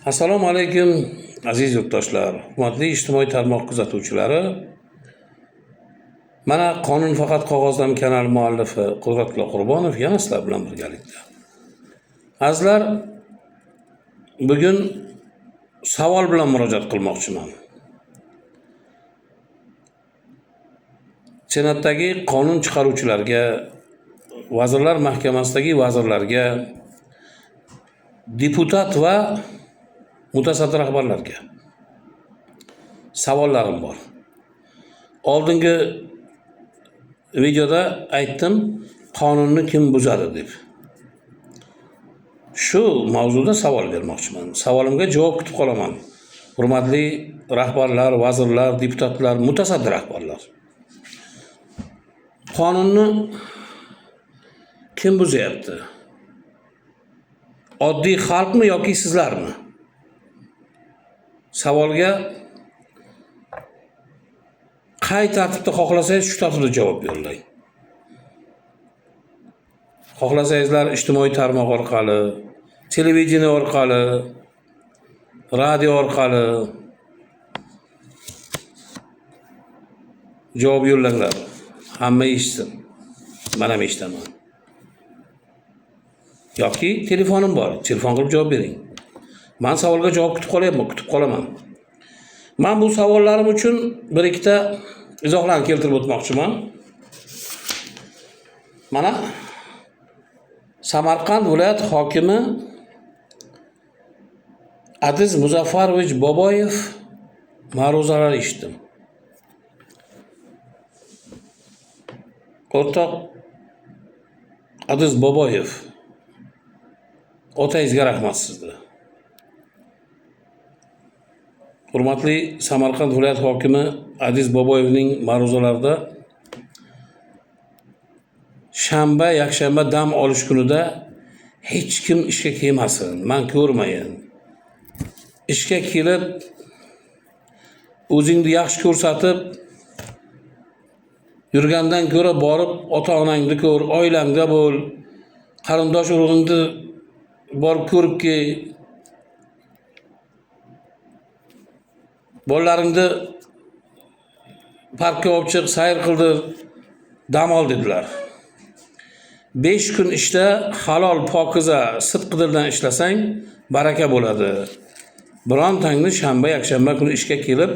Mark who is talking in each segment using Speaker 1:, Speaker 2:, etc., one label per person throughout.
Speaker 1: Assalomu alaykum aziz yurtdoshlar, hurmatli ijtimoiy tarmoq kuzatuvchilari. Mana Qonun faqat qog'ozdan kanal muallifi Qudratilla Qurbonov yana sizlar bilan birgalikda. Azizlar, bugun savol bilan murojaat qilmoqchiman. Senatdagi qonun chiqaruvchilarga, Vazirlar Mahkamasidagi vazirlarga, deputat va mutasaddi rahbarlarga savollarim bor. Oldingi videoda aytdim, qonunni kim buzadi deb. Shu mavzuda savol bermoqchiman. Savolimga javob kutib qolaman. Hurmatli rahbarlar, vazirlar, deputatlar, mutasaddi rahbarlar. Qonunni kim buzyapti? Oddiy xalqmi yoki sizlarmi? Savolga qay tartibda xohlasangiz shu tartibda javob yo'llang. Xohlasangizlar ijtimoiy tarmoq orqali, televideniya orqali, radio orqali javob yo'llanglar. Hamma eshitsin. Men ham eshitaman. Yoki telefonim bor, telefon qilib javob bering. Men savolga javob kutib qolaman. Men bu savollarim uchun bir ikkita izohlarni keltirib o'tmoqchiman. Mana Samarqand viloyat hokimi Adiz Muzaffarovich Boboyev ma'ruzalar eshitdim. O'rtoq Adiz Boboyev, otangizga rahmat sizga. Hurmatli Samarqand viloyat hokimi Adiz Boboyevning ma'ruzalarida shanba, yakshanba dam olish kunida hech kim ishga kelmasin, men ko'rmayin. Ishga kelib, o'zingni yaxshi ko'rsatib, yurgandan ko'ra borib ota-onangni ko'r, oilangda bo'l, qarindosh urug'ingni borib ko'rib kel. Bolalaringni parkka olib chiq, sayr qildir, dam ol dedilar. 5 kun ishda halol, pokiza, sidqidildan ishlasang, baraka bo'ladi. Birontangni shanba, yakshanba kuni ishga kelib,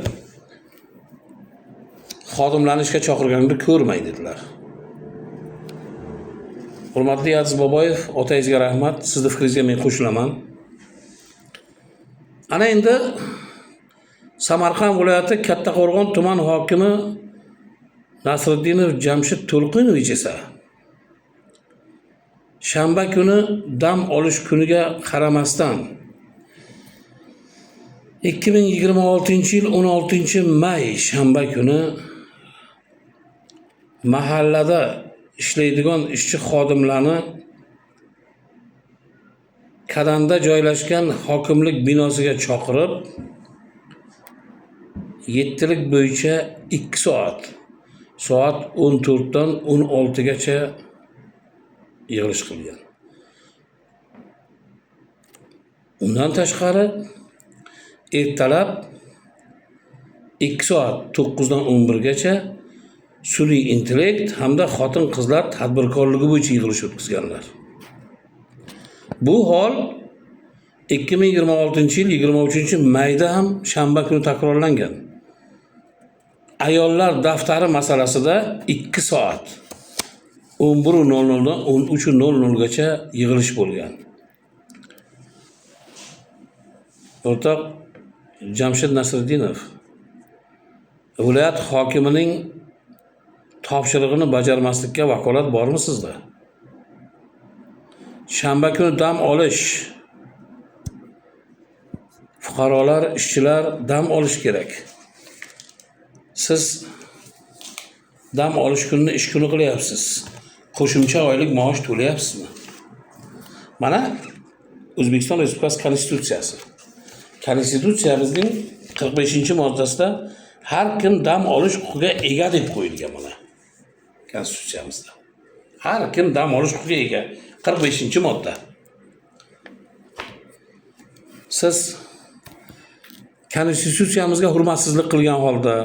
Speaker 1: xodimlarni ishga chaqirganingni ko'rmay dedilar. Hurmatli Adiz Boboyev, otangizga rahmat, sizning fikringizga men qo'shilaman. Ana endi Samarqand viloyati Kattaqo'rg'on tuman hokimi Nasriddinov Jamshid To'lqinovich esa shanba kuni dam olish kuniga qaramasdan 2026-yil 16-may shanba kuni mahallada ishlaydigan ishchi xodimlarni Kadanda joylashgan hokimlik binosiga chaqirib 7lik bo'yicha 2 soat 14 dan 16 gacha yig'ilish qilgan. Undan tashqari ertalab 2 soat 9 dan 11 gacha sun'iy intellekt hamda xotin-qizlar tadbirkorligi bo'yicha yig'ilish o'tkazganlar. Bu hol 2026-yil 23-mayda ham shanba kuni takrorlangan. Ayollar daftari masalasida 2 soat 11:00 dan 13:00 gacha yig'ilish bo'lgan. O'rtoq Jamshid Nasriddinov, viloyat hokimining topshirig'ini bajarmaslikka vakolat bormi sizda? Shanba kuni dam olish, fuqarolar, ishchilar dam olish kerak. Siz dam olish kunini ish kuni qilyapsiz. Qo'shimcha oylik maosh to'layapsizmi? Mana O'zbekiston Respublikasi Konstitutsiyasi. Konstitutsiyamizning 45-moddasida har kim dam olish huquqiga ega deb qo'yilgan mana. Konstitutsiyamizda. Har kim dam olish huquqiga ega. 45-modda. Siz konstitutsiyamizga hurmatsizlik qilgan holda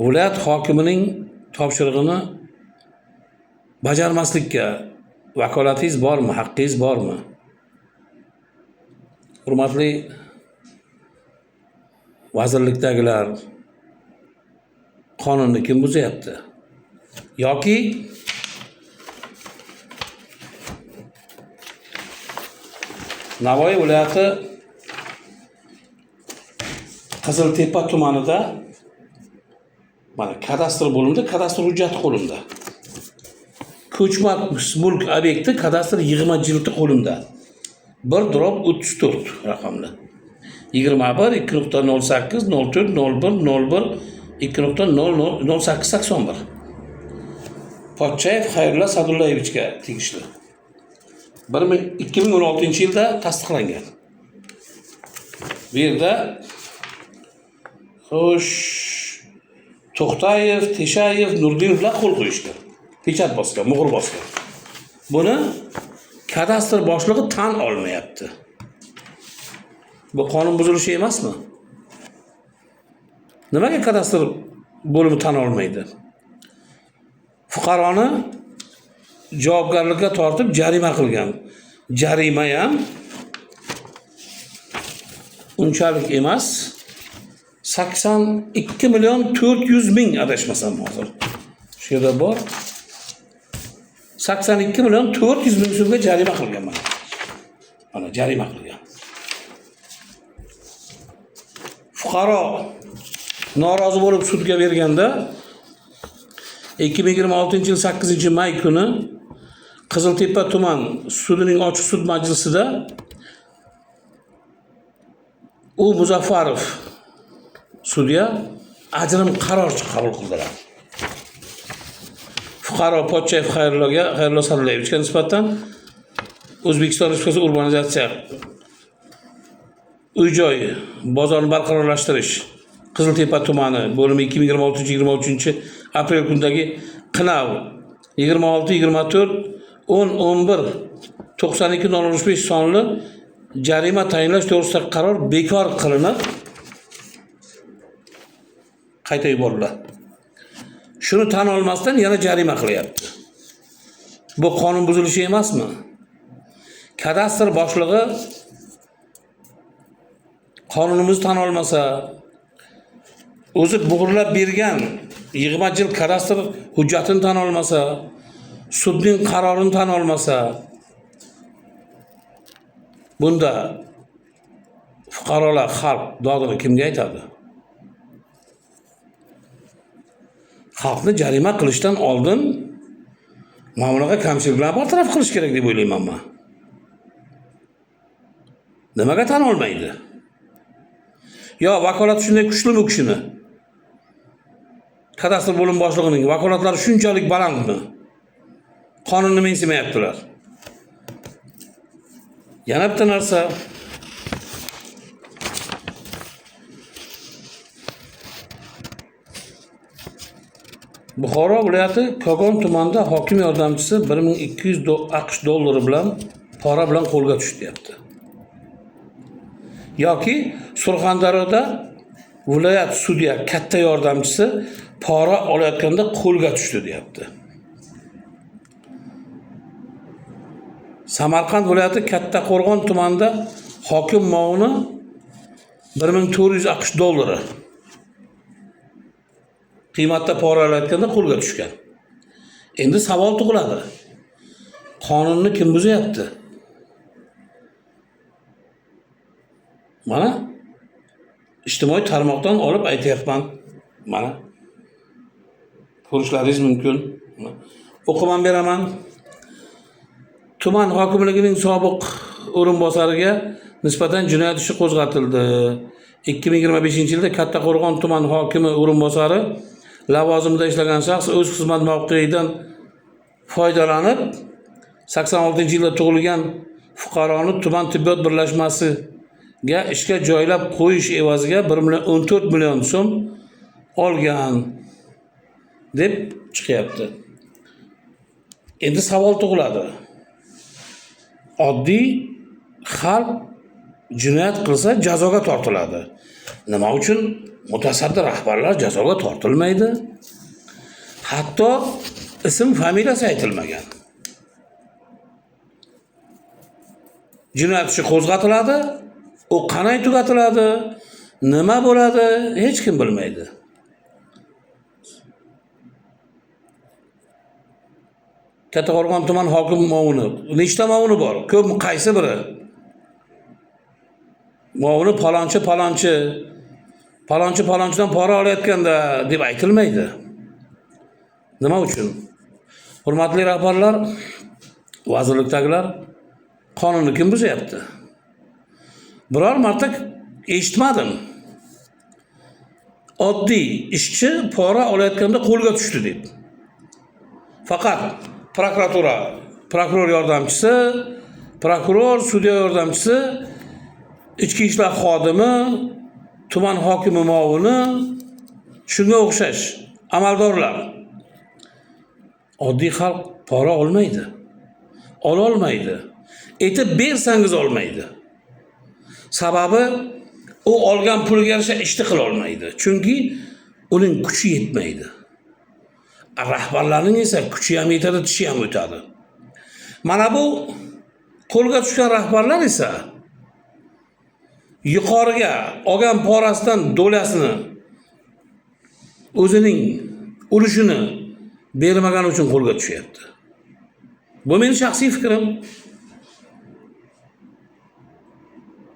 Speaker 1: viloyat hokimining topshirig'ini bajarmaslikka vakolatingiz bormi, haqqingiz bormi? Hurmatli vazirlikdagilar, qonunni kim buzyapti? Yoki Navoiy viloyati Qiziltepa tumanida mana kadastr bo'limida kadastr hujjati qo'limda. Ko'chma mulk obyekti kadastr yig'ma jildi qo'limda. 1/34 raqamli. 21 2.08 04 01 01 2.000881. Pochchayev Xayrullo Sadullayevichga tegishli. 2016-yilda tasdiqlangan. Bu yerda xo'sh To'xtayev, Teshayev, Nurdinovlar qo'l qo'yishgan. Pechat bosgan, muhr bosgan. Buni kadastr boshlig'i tan olmayapti. Bu qonun buzilishi emasmi? Nimaga kadastr bo'limi tan olmaydi? Fuqaroni javobgarlikka tortib jarima qilgan. Jarima ham unchalik emas. 82 million 400 ming adashmasam hozir. Shu yerda bor. 82 million 400 ming so'mga jarima qilgan mana. Mana jarima qilgan. Fuqaro norozi bo'lib sudga berganda 2026-yil 8-may kuni Qiziltepa tuman sudining ochiq sud majlisida u Muzaffarov sudya ajrim qaror qabul qildilar. Fuqaro Pochchayev Xayrullo Sadullayevichga nisbatan O'zbekiston Respublikasi urbanizatsiya uy-joy bozorini barqarorlashtirish Qiziltepa tumani bo'limi 2026-23 aprel kunidagi Qinav 26-24-10-11-92-035 sonli jarima tayinlash to'g'risidagi qaror bekor qilinib qayta yuborildi. Shuni tan olmasdan yana jarima qilyapti. Bu qonun buzilishi emasmi? Kadastr boshlig'i qonunimizni tan olmasa, o'zi muhrlab bergan yig'ma jil kadastr hujjatini tan olmasa, sudning qarorini tan olmasa, bunda fuqarolar, xalq dodini kimga aytadi? Xalqni jarima qilishdan oldin mana bunaqa kamchiliklarni bartaraf qilish kerak deb o'ylayman men. Nimaga tan olmaydi? Yo vakolati shunday kuchlimi u kishini? Kadastr bo'lim boshlig'ining vakolatlari shunchalik balandmi? Qonunni mensimayaptilar. Yana bitta narsa, Buxoro viloyati Kogon tumanida hokim yordamchisi 1200 AQSh dollari bilan pora bilan qo'lga tushdi deyapti. Yoki Surxondaryoda viloyat sudya katta yordamchisi pora olayotganda qo'lga tushdi deyapti. Samarqand viloyati Kattaqo'rg'on tumanida hokim muovini 1400 AQSh dollari qiymatda pora olayotganda qo'lga tushgan. Endi savol tug'iladi. Qonunni kim buzyapti? Mana ijtimoiy tarmoqdan olib aytayapman. Mana ko'rishlaringiz mumkin. O'qiman beraman. Tuman hokimligining sobiq o'rinbosariga nisbatan jinoyat ishi qo'zg'atildi. 2025-yilda Kattaqo'rg'on tuman hokimi o'rinbosari lavozimida ishlagan shaxs o'z xizmat mavqeidan foydalanib 86-yilda tug'ilgan fuqaroni tuman tibbiyot birlashmasiga ishga joylab qo'yish evaziga 14 million so'm olgan deb chiqyapti. Endi savol tug'iladi. Oddiy xalq jinoyat qilsa jazoga tortiladi. Nima uchun mutasaddi rahbarlar jazoga tortilmaydi? Hatto ism familiyasi aytilmagan. Jinoyat ishi qo'zg'atiladi, u qanday tugatiladi, nima bo'ladi, hech kim bilmaydi. Kattaqo'rg'on tuman hokim muovini, nechta muovini bor? Ko'p, qaysi biri? Muovini palonchidan pora olayotganda deb aytilmaydi. Nima uchun? Hurmatli rahbarlar, vazirlikdagilar, qonunni kim buzyapti? Biror marta eshitmadim. Oddiy ishchi pora olayotganda qo'lga tushdi deb. Faqat prokuratura, prokuror yordamchisi, prokuror, sudya yordamchisi, ichki ishlar xodimi, tuman hokimi muovini, shunga o'xshash amaldorlar. Oddiy xalq pora olmaydi. Ololmaydi. Aytib bersangiz olmaydi. Sababi u olgan pulga yarasha ishni qila olmaydi. Chunki uning kuchi yetmaydi. Rahbarlarning esa kuchi ham yetadi, tishi ham o'tadi. Mana bu qo'lga tushgan rahbarlar esa yuqoriga olgan porasidan do'lasini o'zining ulushini bermagani uchun qo'lga tushyapti. Bu mening shaxsiy fikrim.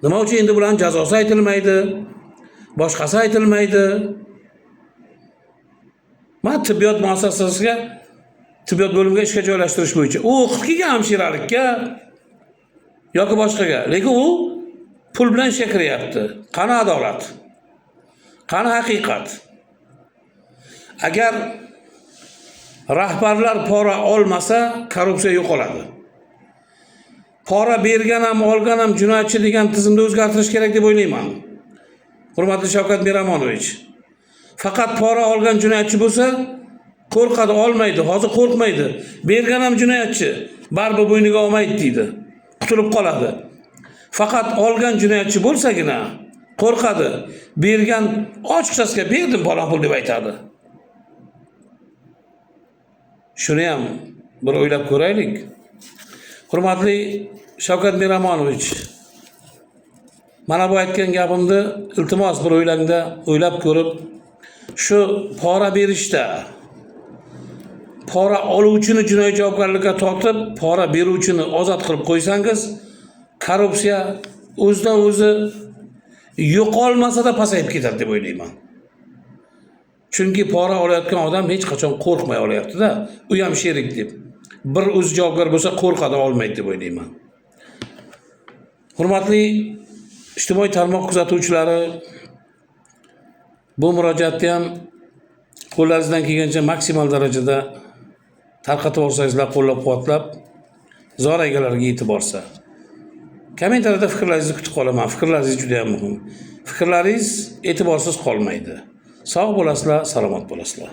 Speaker 1: Nima uchun endi bularning jazosi aytilmaydi, boshqasi aytilmaydi? Men tibbiyot muassasasiga, tibbiyot bo'limiga ishga joylashtirish bo'yicha u o'qib kelgan hamshiralikka yoki boshqaga, lekin u pul bilan ishga kiryapti. Qani adolat? Qani haqiqat? Agar rahbarlar pora olmasa, korrupsiya yo'qoladi. Pora bergan ham, olgan ham jinoyatchi degan tizimni o'zgartirish kerak deb o'ylayman. Hurmatli Shavkat Miramonovich, faqat pora olgan jinoyatchi bo'lsa, qo'rqadi, olmaydi, hozir qo'rqmaydi. Bergan ham jinoyatchi, baribir bo'yniga olmaydi deydi. Qutulib qoladi. Faqat olgan jinoyatchi bo'lsagina qo'rqadi. Bergan ochiqchasiga berdim falon pul deb aytadi. Shuni ham bir o'ylab ko'raylik. Hurmatli Shavkat Miramonovich, mana bu aytgan gapimni iltimos bir o'ylab ko'rib, shu pora berishda pora oluvchini jinoiy javobgarlikka tortib, pora beruvchini ozod qilib qo'ysangiz, korrupsiya o'zidan o'zi yo'qolmasa-da pasayib ketadi deb o'ylayman. Chunki pora olayotgan odam hech qachon qo'rqmay olayapti-da, u ham sherik deb. Bir o'zi javobgar bo'lsa qo'rqadi, olmaydi deb o'ylayman. Hurmatli ijtimoiy tarmoq kuzatuvchilari, bu murojaatni ham qo'llaringizdan kelgancha maksimal darajada tarqatib olsangizlar, qo'llab-quvvatlab, zor egalariga yetib borsa. Kommentariyada fikrlaringizni kutib qolaman. Fikrlaringiz juda ham muhim. Fikrlaringiz e'tiborsiz qolmaydi. Sog' bo'lasizlar, salomat bo'lasizlar.